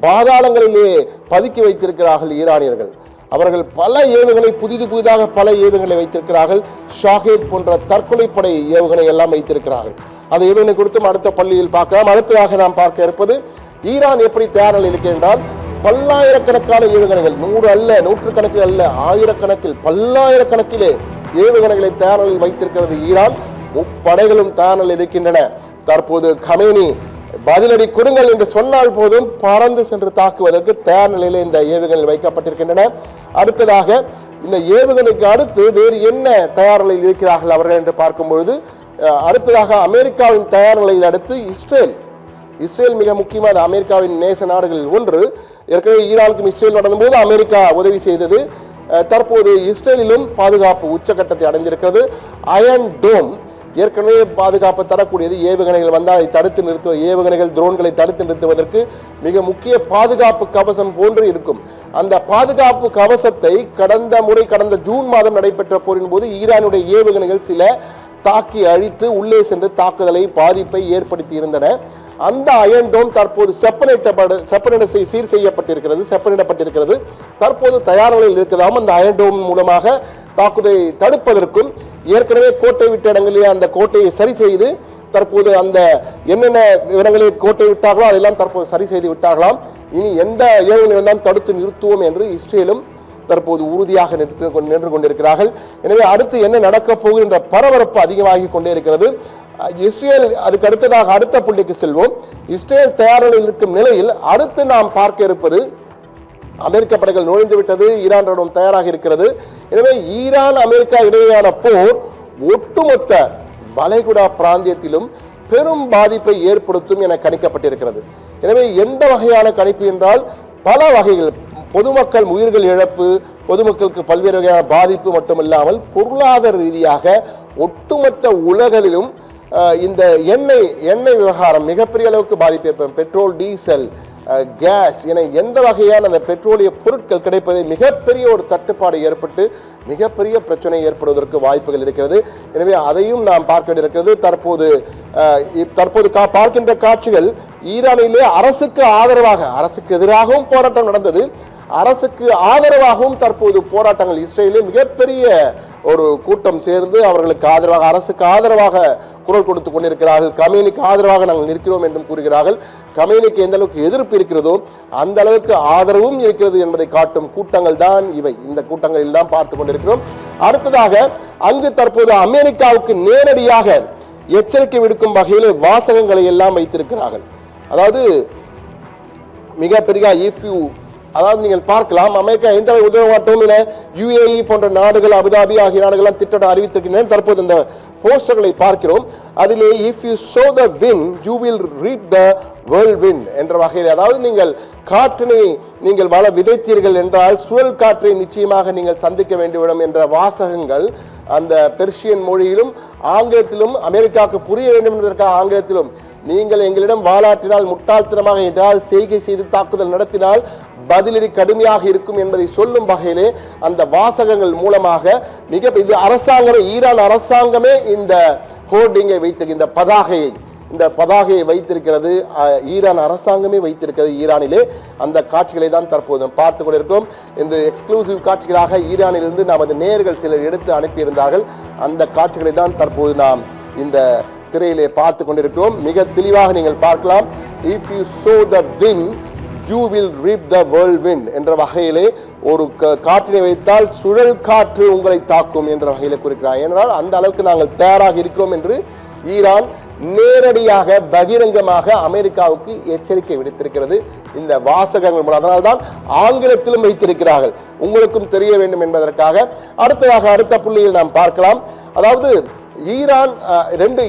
பாதாளங்களிலே பதுக்கி வைத்திருக்கிறார்கள் ஈரானியர்கள். அவர்கள் பல ஏவுகணை, புதிதாக பல ஏவுகணை வைத்திருக்கிறார்கள். ஷாஹேத் போன்ற தற்கொலைப்படை ஏவுகணை எல்லாம் வைத்திருக்கிறார்கள். அந்த ஏவுகணை கொடுத்தும் அடுத்த பள்ளியில் பார்க்கலாம். அடுத்ததாக நாம் பார்க்க இருப்பது, ஈரான் எப்படி தயார் நிலையில் இருக்கிறால், பல்லாயிரக்கணக்கான ஏவுகணைகள், 100 அல்ல, 100கணக்கில் அல்ல, ஆயிரக்கணக்கில், பல்லாயிரக்கணக்கிலே ஏவுகணைகளை தயார் நிலையில் வைத்திருக்கிறது ஈரான். முப்படைகளும் தயார் நிலையில் இருக்கின்றன. தற்போது கமேனி பதிலடி கொடுங்கள் என்று சொன்னால் போதும் பறந்து சென்று தாக்குவதற்கு தயார் நிலையில் இந்த ஏவுகணைகள் வைக்கப்பட்டிருக்கின்றன. அடுத்ததாக இந்த ஏவுகணைக்கு அடுத்து வேறு என்ன தயார் நிலையில் இருக்கிறார்கள் அவர்கள் என்று பார்க்கும்பொழுது, அடுத்ததாக அமெரிக்காவின் தயார் நிலையில் அடுத்து இஸ்ரேல் மிக முக்கியமான அமெரிக்காவின் நேச நாடுகளில் ஒன்று. ஏற்கனவே ஈரானுக்கும் இஸ்ரேல் நடந்தபோது அமெரிக்கா உதவி செய்தது. தற்போது இஸ்ரேலிலும் பாதுகாப்பு உச்சகட்டத்தை அடைந்திருக்கிறது. அயன் டோம் ஏற்கனவே பாதுகாப்பு தரக்கூடியது. ஏவுகணைகள் வந்தால் அதை தடுத்து நிறுத்துவ, ஏவுகணைகள், ட்ரோன்களை தடுத்து நிறுத்துவதற்கு மிக முக்கிய பாதுகாப்பு கவசம் போன்று இருக்கும். அந்த பாதுகாப்பு கவசத்தை கடந்த ஜூன் மாதம் நடைபெற்ற போரின் போது ஈரானுடைய ஏவுகணைகள் சில தாக்கி அழித்து உள்ளே சென்று தாக்குதலை, பாதிப்பை ஏற்படுத்தி இருந்தன. அந்த அயன் டோம் தற்போது சீர் செய்யப்பட்டிருக்கிறது, தற்போது தயார் நிலையில் இருக்கிறதாம். அந்த அயன் டோம் மூலமாக தாக்குதலை தடுப்பதற்கும், ஏற்கனவே கோட்டை விட்ட இடங்களிலே அந்த கோட்டையை சரி செய்து, தற்போது அந்த என்னென்ன இடங்களில் கோட்டை விட்டார்களோ அதெல்லாம் தற்போது சரி செய்து விட்டார்களாம். இனி எந்த ஏவுகணை தான் தடுத்து நிறுத்துவோம் என்று இஸ்ரேலும் தற்போது உறுதியாக நின்று கொண்டிருக்கிறார்கள். எனவே அடுத்து என்ன நடக்கப் போகின்ற பரபரப்பு அதிகமாகி கொண்டே இருக்கிறது. இஸ்ரேல் அதுக்கு அடுத்ததாக அடுத்த புள்ளிக்கு செல்வோம். இஸ்ரேல் தயார் நிலையில் இருக்கும் நிலையில் அடுத்து நாம் பார்க்க இருப்பது, அமெரிக்க படைகள் நுழைந்து விட்டது, ஈரான் ராணுவம் தயாராக இருக்கிறது. எனவே ஈரான் அமெரிக்கா இடையேயான போர் ஒட்டுமொத்த வளைகுடா பிராந்தியத்திலும் பெரும் பாதிப்பை ஏற்படுத்தும் என கணிக்கப்பட்டிருக்கிறது. எனவே எந்த வகையான கணிப்பு என்றால் பல வகைகள், பொதுமக்கள் உயிர்கள் இழப்பு, பொதுமக்களுக்கு பல்வேறு வகையான பாதிப்பு மட்டுமில்லாமல் பொருளாதார ரீதியாக ஒட்டுமொத்த உலகிலும் இந்த எண்ணெய் விவகாரம் மிகப்பெரிய அளவுக்கு பாதிப்பு ஏற்படும். பெட்ரோல், டீசல், கேஸ் என எந்த வகையான அந்த பெட்ரோலிய பொருட்கள் கிடைப்பதை மிகப்பெரிய ஒரு தட்டுப்பாடு ஏற்பட்டு மிகப்பெரிய பிரச்சனை ஏற்படுவதற்கு வாய்ப்புகள் இருக்கிறது. எனவே அதையும் நாம் பார்க்க வேண்டியிருக்கிறது. தற்போது பார்க்கின்ற காட்சிகள், ஈரானிலே அரசுக்கு ஆதரவாக, அரசுக்கு எதிராகவும் போராட்டம் நடந்தது. அரசுக்கு ஆதரவாகவும் தற்போது போராட்டங்கள் இஸ்ரேலில் மிகப்பெரிய ஒரு கூட்டம் சேர்ந்து அவர்களுக்கு ஆதரவாக அரசுக்கு ஆதரவாக குரல் கொடுத்து கொண்டிருக்கிறார்கள். கமேனிக்கு ஆதரவாக நாங்கள் நிற்கிறோம் என்றும் கூறுகிறார்கள். கமேனிக்கு எந்த அளவுக்கு எதிர்ப்பு இருக்கிறதோ அந்த அளவுக்கு ஆதரவும் இருக்கிறது என்பதை காட்டும் கூட்டங்கள் தான் இவை. இந்த கூட்டங்கள் எல்லாம் பார்த்து கொண்டிருக்கிறோம். அடுத்ததாக அங்கு தற்போது அமெரிக்காவுக்கு நேரடியாக எச்சரிக்கை விடுக்கும் வகையில் வாசகங்களை எல்லாம் வைத்திருக்கிறார்கள். அதாவது மிகப்பெரிய அதாவது நீங்கள் பார்க்கலாம், அமெரிக்கா எந்த உதவ மாட்டோம் என UAE போன்ற நாடுகள், அபுதாபி ஆகிய நாடுகள் திட்டம் அறிவித்திருக்கின்றன. தற்போது இந்த போஸ்டர்களை பார்க்கிறோம். அதிலே if you so the win you will read the world win என்ற வகையில், அதாவது நீங்கள் காற்றினை நீங்கள் வள விதைத்தீர்கள் என்றால் சுழல் காற்றை நிச்சயமாக நீங்கள் சந்திக்க வேண்டிவிடும் என்ற வாசகங்கள் அந்த பெர்ஷியன் மொழியிலும் ஆங்கிலத்திலும் அமெரிக்காவுக்கு புரிய வேண்டும் என்பதற்காக ஆங்கிலத்திலும், நீங்கள் எங்களிடம் வாலாட்டினால் முட்டாள்தனமாக ஏதாவது செய்கை செய்து தாக்குதல் நடத்தினால் பதிலடி கடுமையாக இருக்கும் என்பதை சொல்லும் வகையிலே அந்த வாசகங்கள் மூலமாக இது அரசாங்கமே, ஈரான் அரசாங்கமே இந்த ஹோர்டிங்கை இந்த பதாகையை வைத்திருக்கிறது. ஈரான் அரசாங்கமே வைத்திருக்கிறது ஈரானிலே. அந்த காட்சிகளை தான் தற்போது பார்த்து கொண்டிருக்கிறோம். இந்த எக்ஸ்க்ளூசிவ் காட்சிகளாக ஈரானிலிருந்து நமது நேயர்கள் சிலர் எடுத்து அனுப்பியிருந்தார்கள். அந்த காட்சிகளை தான் தற்போது நாம் இந்த திரையிலே பார்த்து கொண்டிருக்கிறோம். மிக தெளிவாக நீங்கள் பார்க்கலாம். If you so the win you will ரீப் the world win என்ற வகையிலே ஒரு காற்றினை வைத்தால் சுழல் காற்று உங்களை தாக்கும் என்ற வகையிலே குறிக்கிறார். ஏனென்றால் அந்த அளவுக்கு நாங்கள் தயாராக இருக்கிறோம் என்று ஈரான் நேரடியாக பகிரங்கமாக அமெரிக்காவுக்கு எச்சரிக்கை விடுத்திருக்கிறது இந்த வாசகங்கள் மூலம். அதனால்தான் ஆங்கிலத்திலும் வைத்திருக்கிறார்கள், உங்களுக்கும் தெரிய வேண்டும் என்பதற்காக. அடுத்த புள்ளியில் நாம் பார்க்கலாம். அதாவது ஈரான்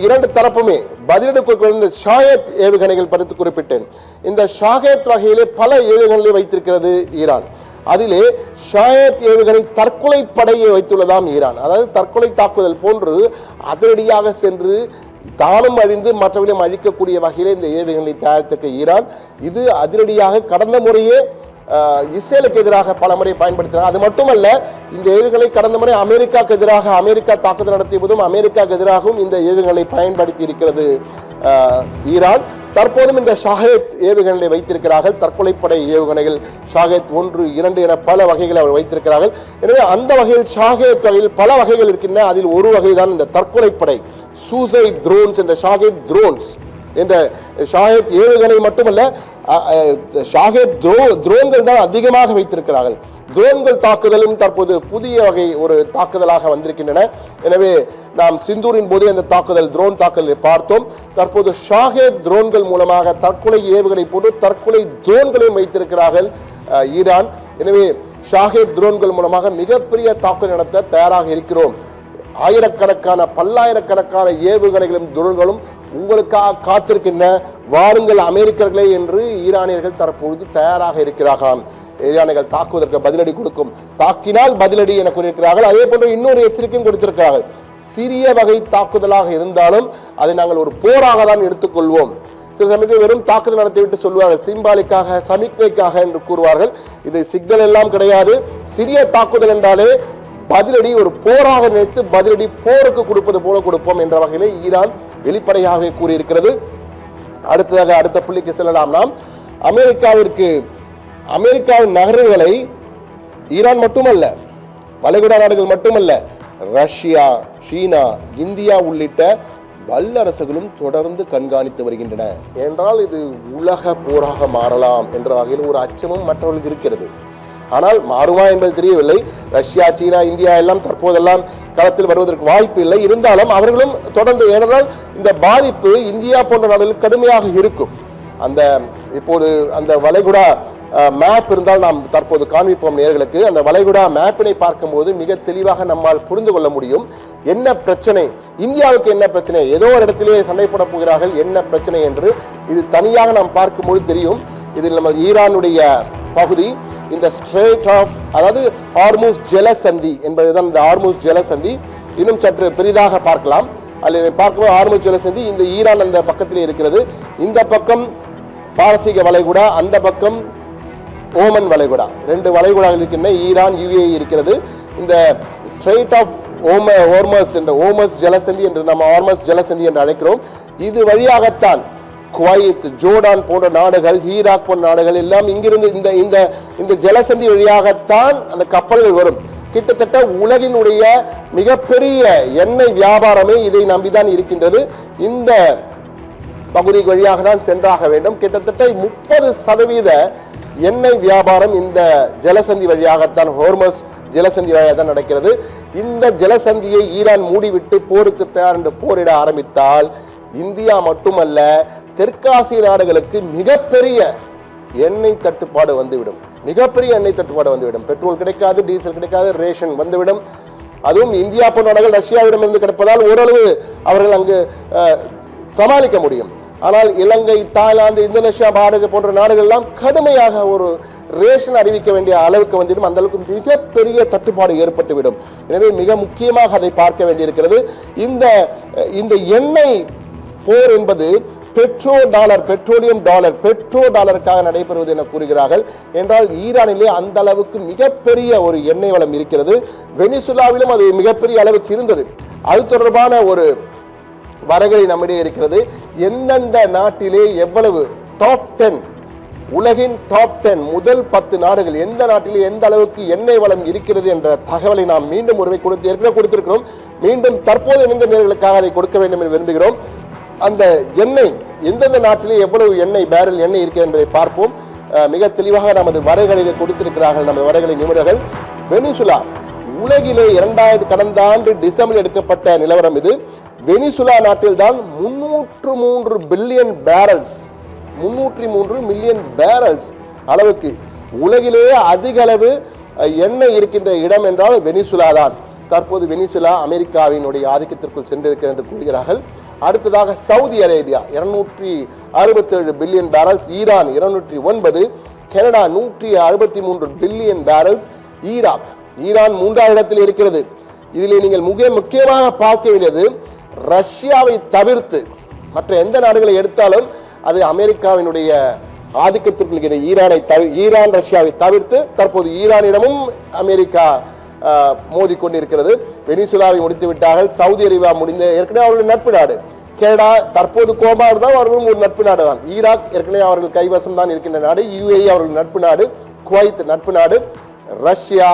இரண்டு தரப்புமே பதிலடி கொடுக்க ஷாஹேத் ஏவுகணைகள் பற்றி குறிப்பிட்டேன். இந்த ஷாஹேத் வகையிலே பல ஏவுகணைகளை வைத்திருக்கிறது ஈரான். அதிலே ஷாஹேத் ஏவுகணை தற்கொலை படையை வைத்துள்ளதாம் ஈரான். அதாவது தற்கொலை தாக்குதல் போன்று அதிரடியாக சென்று தானும் அழிந்து மற்றவர்களையும் அழிக்கக்கூடிய வகையில் இந்த ஏவுகணைகளை தயாரித்திருக்க ஈரான் இது அதிரடியாக கடந்த முறையே இஸ்ரேலுக்கு எதிராக பல முறை பயன்படுத்தினார். அது மட்டுமல்ல, இந்த ஏவுகணை கடந்த முறை அமெரிக்காவுக்கு எதிராக அமெரிக்கா தாக்குதல் நடத்திய போதும் அமெரிக்காவுக்கு எதிராகவும் இந்த ஏவுகணை பயன்படுத்தி இருக்கிறது ஈரான். தற்போதும் இந்த ஷாஹேத் ஏவுகணைகளை வைத்திருக்கிறார்கள். தற்கொலைப்படை ஏவுகணைகள் ஷாஹேத் 1, 2 என பல வகைகளை அவர் வைத்திருக்கிறார்கள். எனவே அந்த வகையில் ஷாஹேத் வகையில் பல வகைகள் இருக்கின்றன. அதில் ஒரு வகைதான் இந்த தற்கொலைப்படை சூசைட் ட்ரோன்ஸ் என்ற ஷாஹேத் ட்ரோன்ஸ் என்ற ஷாஹேத் ஏவுகணை மட்டுமல்ல, ஷாஹேத் ட்ரோன்கள் தான் அதிகமாக வைத்திருக்கிறார்கள். ட்ரோன்கள் தாக்குதலும் தற்போது புதிய வகை ஒரு தாக்குதலாக வந்திருக்கின்றன. எனவே நாம் சிந்தூரின் போது அந்த ட்ரோன் தாக்குதலை பார்த்தோம். தற்போது ஷாஹேத் ட்ரோன்கள் மூலமாக தற்கொலை ஏவுகணை போட்டு தற்கொலை ட்ரோன்களையும் வைத்திருக்கிறார்கள் ஈரான். எனவே ஷாஹேத் ட்ரோன்கள் மூலமாக மிகப்பெரிய தாக்குதல் நடத்த தயாராக இருக்கிறோம். ஆயிரக்கணக்கான பல்லாயிரக்கணக்கான ஏவுகணைகளும் ட்ரோன்களும் உங்களுக்காக காத்திருக்கின்ற வாருங்கள் அமெரிக்கர்களே என்று ஈரானியர்கள் தற்பொழுது தயாராக இருக்கிறார்களாம். ஈரானியர்கள் தாக்குவதற்கு பதிலடி கொடுக்கும், தாக்கினால் பதிலடி என கூறியிருக்கிறார்கள். அதே போன்று இன்னொரு எச்சரிக்கையும் கொடுத்திருக்கிறார்கள். சிறிய வகை தாக்குதலாக இருந்தாலும் அதை நாங்கள் ஒரு போராக தான் எடுத்துக்கொள்வோம். சில சமயத்தில் வெறும் தாக்குதல் நடத்திவிட்டு சொல்வார்கள், சிம்பாலிக்காக சமிக்ஞைக்காக என்று கூறுவார்கள். இது சிக்னல் எல்லாம் கிடையாது. சிறிய தாக்குதல் என்றாலே பதிலடி ஒரு போராக நினைத்து பதிலடி போருக்கு கொடுப்பது போல கொடுப்போம் என்ற வகையிலே ஈரான் வெளிப்படையாகவே கூறியிருக்கிறது. அடுத்த புள்ளிக்கு செல்லலாம். நாம் அமெரிக்காவின் நகர்வுகளை ஈரான் மட்டுமல்ல, வளைகுடா நாடுகள் மட்டுமல்ல, ரஷ்யா, சீனா, இந்தியா உள்ளிட்ட வல்லரசுகளும் தொடர்ந்து கண்காணித்து வருகின்றன. என்றால் இது உலக போராக மாறலாம் என்ற வகையில் ஒரு அச்சமும் மற்றவர்களுக்கு இருக்கிறது. ஆனால் மாறுமா என்பது தெரியவில்லை. ரஷ்யா, சீனா, இந்தியா எல்லாம் தற்போதெல்லாம் களத்தில் வருவதற்கு வாய்ப்பு இல்லை. இருந்தாலும் அவர்களும் தொடர்ந்து, ஏனென்றால் இந்த பாதிப்பு இந்தியா போன்ற நாடுகளில் கடுமையாக இருக்கும். இப்போது அந்த வளைகுடா மேப் இருந்தால் நாம் தற்போது காண்பிப்போம் நேயர்களுக்கு. அந்த வளைகுடா மேப்பினை பார்க்கும்போது மிக தெளிவாக நம்மால் புரிந்து கொள்ள முடியும் என்ன பிரச்சனை, இந்தியாவுக்கு என்ன பிரச்சனை, ஏதோ ஒரு இடத்திலே சண்டை போட போகிறார்கள், என்ன பிரச்சனை என்று. இது தனியாக நாம் பார்க்கும்போது தெரியும். இதில் நம்ம ஈரானுடைய பகுதி இந்த ஸ்ட்ரெய்ட் ஆஃப், அதாவது ஹார்மூஸ் ஜலசந்தி என்பதுதான் இந்த ஹார்மூஸ் ஜலசந்தி. இன்னும் சற்று பெரிதாக பார்க்கலாம். அதில் பார்க்கும்போது ஹார்மூஸ் ஜலசந்தி இந்த ஈரான் அந்த பக்கத்திலே இருக்கிறது. இந்த பக்கம் பாரசீக வளைகுடா, அந்த பக்கம் ஓமன் வளைகுடா. 2 வளைகுடாக்கள் இருக்கின்றன. ஈரான், UAE இருக்கிறது. இந்த ஸ்ட்ரெய்ட் ஆஃப் ஹார்மஸ் என்ற ஹார்மஸ் ஜலசந்தி என்று நம்ம ஹார்மஸ் ஜலசந்தி என்று அழைக்கிறோம். இது வழியாகத்தான் குவைத், ஜோர்டான் போன்ற நாடுகள், ஈராக் போன்ற நாடுகள் எல்லாம் இங்கிருந்து இந்த இந்த இந்த ஜலசந்தி வழியாகத்தான் அந்த கப்பல்கள் வரும். கிட்டத்தட்ட உலகினுடைய மிகப்பெரிய எண்ணெய் வியாபாரமே இதை நம்பிதான் இருக்கின்றது. இந்த பகுதி வழியாக தான் சென்றாக வேண்டும். கிட்டத்தட்ட 30% எண்ணெய் வியாபாரம் இந்த ஜலசந்தி வழியாகத்தான், ஹோர்மஸ் ஜலசந்தி வழியாக தான் நடக்கிறது. இந்த ஜலசந்தியை ஈரான் மூடிவிட்டு போருக்கு தயார் என்று போரிட ஆரம்பித்தால் இந்தியா மட்டுமல்ல, தெற்காசிய நாடுகளுக்கு மிகப்பெரிய எண்ணெய் தட்டுப்பாடு வந்துவிடும். மிகப்பெரிய எண்ணெய் தட்டுப்பாடு வந்துவிடும். பெட்ரோல் கிடைக்காது, டீசல் கிடைக்காது, ரேஷன் வந்துவிடும். அதுவும் இந்தியா போன்ற நாடுகள் ரஷ்யாவிடமிருந்து கிடைப்பதால் ஓரளவு அவர்கள் அங்கு சமாளிக்க முடியும். ஆனால் இலங்கை, தாய்லாந்து, இந்தோனேஷியா போன்ற நாடுகள் எல்லாம் கடுமையாக ஒரு ரேஷன் அறிவிக்க வேண்டிய அளவுக்கு வந்துவிடும். அந்த அளவுக்கு மிகப்பெரிய தட்டுப்பாடு ஏற்பட்டுவிடும். எனவே மிக முக்கியமாக அதை பார்க்க வேண்டியிருக்கிறது. இந்த எண்ணெய் போர் என்பது பெட்ரோலியம் டாலருக்காக நடைபெறுவது என கூறுகிறார்கள். என்றால் ஈரானிலே அந்த அளவுக்கு மிகப்பெரிய ஒரு எண்ணெய் வளம் இருக்கிறது. வெனிசுலாவிலும் அது மிகப்பெரிய அளவுக்கு இருந்தது. அது தொடர்பான ஒரு வரைகளை நம்மிடையே இருக்கிறது. எந்தெந்த நாட்டிலே எவ்வளவு டாப் 10, உலகின் டாப் 10 முதல் 10 நாடுகள் எந்த நாட்டிலே எந்த அளவுக்கு எண்ணெய் வளம் இருக்கிறது என்ற தகவலை நாம் மீண்டும் ஒருவை ஏற்கனவே கொடுத்திருக்கிறோம். மீண்டும் தற்போது இணைந்த நேர்களுக்காக அதை கொடுக்க வேண்டும் என்று விரும்புகிறோம். அந்த எண்ணெய் எந்தெந்த நாட்டிலே எவ்வளவு பேரல் எண்ணெய் இருக்கிறது என்பதை பார்ப்போம். மிக தெளிவாக நமது வரைகளிலே கொடுத்திருக்கிறார்கள் நமது வரைகளை நிபுணர்கள். வெனிசுலா உலகிலே கடந்த ஆண்டு டிசம்பரில் எடுக்கப்பட்ட நிலவரம் இது. வெனிசுலா நாட்டில் தான் 303 பில்லியன் பேரல்ஸ், 303 மில்லியன் பேரல்ஸ் அளவுக்கு உலகிலேயே அதிக அளவு எண்ணெய் இருக்கின்ற இடம் என்றால் வெனிசுலா தான். தற்போது வெனிசுலா அமெரிக்காவினுடைய ஆதிக்கத்திற்குள் சென்றிருக்கிறது என்று கூறுகிறார்கள். அடுத்ததாக Saudi Arabia 267 billion barrels, Iran 209, Canada 163 billion barrels, Iran 3ஆம் இடத்தில் இருக்கிறது. இதில் நீங்கள் முக்கியமாக பார்க்க வேண்டியது, ரஷ்யாவை தவிர்த்து மற்ற எந்த நாடுகளை எடுத்தாலும் அது அமெரிக்காவினுடைய ஆதிக்கத்திற்குள் ஈரான் ரஷ்யாவை தவிர்த்து தற்போது ஈரானிடமும் அமெரிக்கா மோதிக்கொண்டிருக்கிறது. வெனிசுலாவை முடித்து விட்டார்கள். சவுதி அரேபியா ஏற்கனவே அவர்கள் நட்பு நாடு. கனடா தற்போது கோபா இருந்தால் அவர்களும் ஒரு நட்பு நாடு தான். ஈராக் ஏற்கனவே அவர்கள் கைவசம் தான் இருக்கின்ற நாடு. UAE அவர்கள் நட்பு நாடு. குவைத் நட்பு நாடு. ரஷ்யா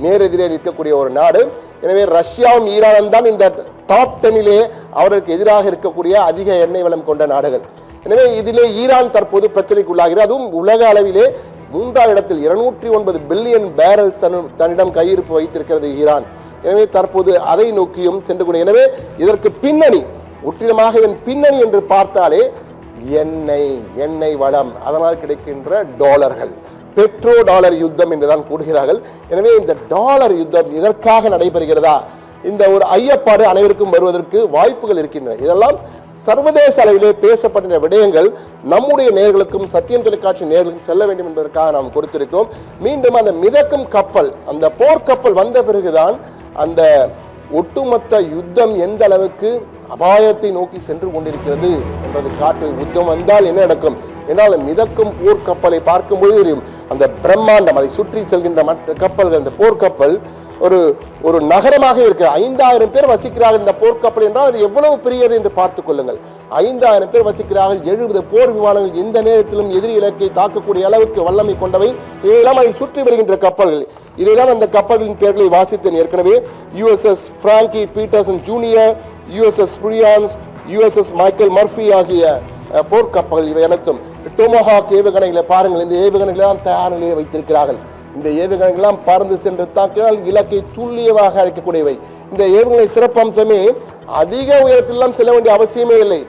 நேரெதிரே நிற்கக்கூடிய ஒரு நாடு. எனவே ரஷ்யாவும் ஈரானும் தான் இந்த டாப் 10 அவர்களுக்கு எதிராக இருக்கக்கூடிய அதிக எண்ணெய் வளம் கொண்ட நாடுகள். எனவே இதிலே ஈரான் தற்போது பிரச்சனைக்குள்ளாகிறது. அதுவும் உலக அளவிலே 3ஆம் இடத்தில் 209 பில்லியன் பேரல்ஸ் தன்னிடம் கையிருப்பு வைத்திருக்கிறது ஈரான். எனவே தற்போது அதை நோக்கியும் சென்று கொண்டு, எனவே இதற்கு பின்னணி முற்றிலுமாக இதன் பின்னணி என்று பார்த்தாலே எண்ணெய் வளம், அதனால் கிடைக்கின்ற டாலர்கள், பெட்ரோ டாலர் யுத்தம் என்றுதான் கூறுகிறார்கள். எனவே இந்த டாலர் யுத்தம் இதற்காக நடைபெறுகிறதா? இந்த ஒரு ஐயப்பாடு அனைவருக்கும் வருவதற்கு வாய்ப்புகள் இருக்கின்றன. இதெல்லாம் சர்வதேச அளவிலே பேசப்பட்ட விடயங்கள் நம்முடைய நேயர்களுக்கும் சத்தியம் தொலைக்காட்சி நேயர்களுக்கும் செல்ல வேண்டும் என்பதற்காக நாம் கொடுத்திருக்கிறோம். மீண்டும் அந்த மிதக்கும் கப்பல், அந்த போர்க்கப்பல் வந்த பிறகுதான் அந்த ஒட்டுமொத்த யுத்தம் எந்த அளவுக்கு அபாயத்தை நோக்கி சென்று கொண்டிருக்கிறது என்பதை காட்டு. யுத்தம் வந்தால் என்ன நடக்கும் என்றால், மிதக்கும் போர்க்கப்பலை பார்க்கும்போது தெரியும். அந்த பிரம்மாண்டம், அதை சுற்றி செல்கின்ற மற்ற கப்பல்கள், அந்த போர்க்கப்பல் ஒரு நகரமாக இருக்கு. 5000 பேர் வசிக்கிறார்கள் இந்த போர்க்கப்பல் என்றால் அது எவ்வளவு பெரியது என்று பார்த்துக் கொள்ளுங்கள். 5000 பேர் வசிக்கிறார்கள். 70 போர் விமானங்கள் எந்த நேரத்திலும் எதிரி இலக்கை தாக்கக்கூடிய அளவுக்கு வல்லமை கொண்டவை. இவையெல்லாம் அதை சுற்றி வருகின்ற கப்பல்கள். இதைதான் அந்த கப்பல்களின் பெயர்களை வாசித்தேன் ஏற்கனவே. USS Frankie Petersen junior, USS பிரியான்ஸ், USS மைக்கேல் மர்ஃபி ஆகிய போர்க்கப்பல்கள் இவை அனைத்தும். டொமஹாக் ஏவுகணைகளை பாருங்கள். இந்த ஏவுகணைகளை தான் தயார் நிலையில் வைத்திருக்கிறார்கள். இந்த ஏவுகணைகள்லாம் பறந்து சென்று தாக்கினால் இலக்கை துல்லியமாக அழைக்கக்கூடியவை. இந்த ஏவுகணை சிறப்பம்சமே அதிக உயரத்திலாம் செல்ல வேண்டிய அவசியமே இல்லை.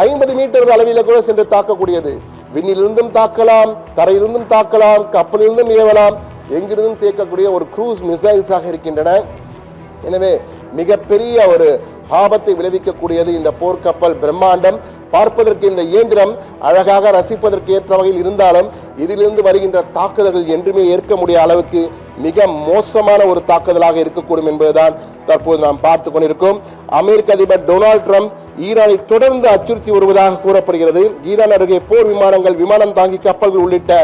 50 மீட்டர் அளவில் கூட சென்று தாக்கக்கூடியது. விண்ணிலிருந்தும் தாக்கலாம், தரையிலிருந்தும் தாக்கலாம், கப்பலிலிருந்தும் ஏவலாம், எங்கிருந்தும் தேக்கக்கூடிய ஒரு க்ரூஸ் மிசைல்ஸாக இருக்கின்றன. எனவே மிகப்பெரிய ஒரு ஆபத்தை விளைவிக்கக்கூடியது இந்த போர்க்கப்பல் பிரம்மாண்டம். பார்ப்பதற்கு இந்த இயந்திரம் அழகாக ரசிப்பதற்கு ஏற்ற வகையில் இருந்தாலும் இதிலிருந்து வருகின்ற தாக்குதல்கள் என்றுமே ஏற்க முடியாத அளவுக்கு மிக மோசமான ஒரு தாக்குதலாக இருக்கக்கூடும் என்பதுதான் தற்போது நாம் பார்த்து கொண்டிருக்கிறோம். அமெரிக்க அதிபர் டொனால்ட் ட்ரம்ப் ஈரானை தொடர்ந்து அச்சுறுத்தி வருவதாக கூறப்படுகிறது. ஈரான் அருகே போர் விமானங்கள், விமானம் தாங்கி கப்பல்கள் உள்ளிட்ட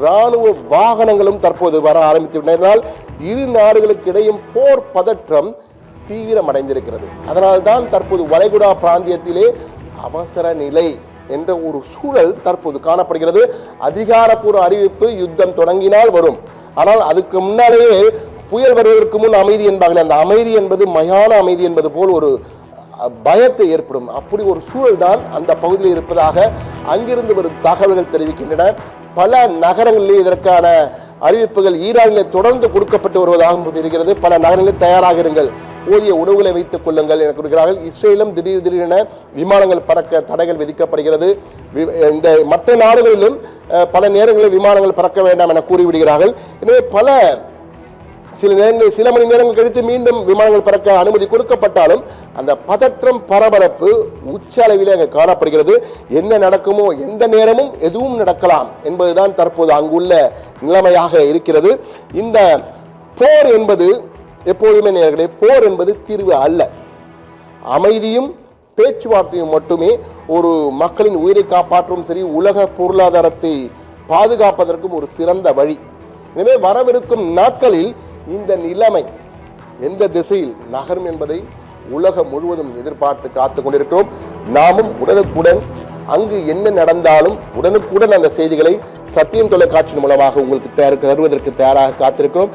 இராணுவ வாகனங்களும் தற்போது வர ஆரம்பித்துவிட்டதால் இரு நாடுகளுக்கு இடையும் போர் பதற்றம் தீவிரமடைந்திருக்கிறது. அதனால்தான் தற்போது வளைகுடா பிராந்தியத்திலே அவசர நிலை என்ற ஒரு சூழல் தற்போது காணப்படுகிறது. அதிகாரப்பூர்வ அறிவிப்பு யுத்தம் தொடங்கினால் வரும், ஆனால் அதுக்கு முன்னாலேயே புயல் வருவதற்கு முன் அமைதி என்பார்கள். அந்த அமைதி என்பது மயான அமைதி என்பது போல் ஒரு பயத்தை ஏற்படும். அப்படி ஒரு சூழல் தான் அந்த பகுதியில் இருப்பதாக அங்கிருந்து வரும் தகவல்கள் தெரிவிக்கின்றன. பல நகரங்களிலே இதற்கான அறிவிப்புகள் ஈரானிலே தொடர்ந்து கொடுக்கப்பட்டு வருவதாக தெரிகிறது. பல நகரங்களில் தயாராக இருங்கள், போதிய உணவுகளை வைத்துக் கொள்ளுங்கள் என கூறுகிறார்கள். இஸ்ரேலும் திடீரென விமானங்கள் பறக்க தடைகள் விதிக்கப்படுகிறது. இந்த மற்ற நாடுகளிலும் பல நேரங்களில் விமானங்கள் பறக்க வேண்டாம் என கூறிவிடுகிறார்கள். எனவே சில மணி நேரங்கள் கழித்து மீண்டும் விமானங்கள் பறக்க அனுமதி கொடுக்கப்பட்டாலும் அந்த பதற்றம் பரபரப்பு உச்ச அளவில் அங்கே காணப்படுகிறது. என்ன நடக்குமோ, எந்த நேரமும் எதுவும் நடக்கலாம் என்பதுதான் தற்போது அங்குள்ள நிலைமையாக இருக்கிறது. இந்த போர் என்பது எப்போதுமே நேர்களே, போர் என்பது தீர்வு அல்ல. அமைதியும் பேச்சுவார்த்தையும் மட்டுமே ஒரு மக்களின் உயிரை காப்பாற்றும் சரி, உலக பொருளாதாரத்தை பாதுகாப்பதற்கும் ஒரு சிறந்த வழி. எனவே வரவிருக்கும் நாட்களில் இந்த நிலைமை எந்த திசையில் நகரும் என்பதை உலகம் முழுவதும் எதிர்பார்த்து காத்து கொண்டிருக்கிறோம். நாமும் உடனுக்குடன் அங்கு என்ன நடந்தாலும் உடனுக்குடன் அந்த செய்திகளை சத்தியம் தொலைக்காட்சி மூலமாக உங்களுக்கு தருவதற்கு தயாராக காத்திருக்கிறோம்.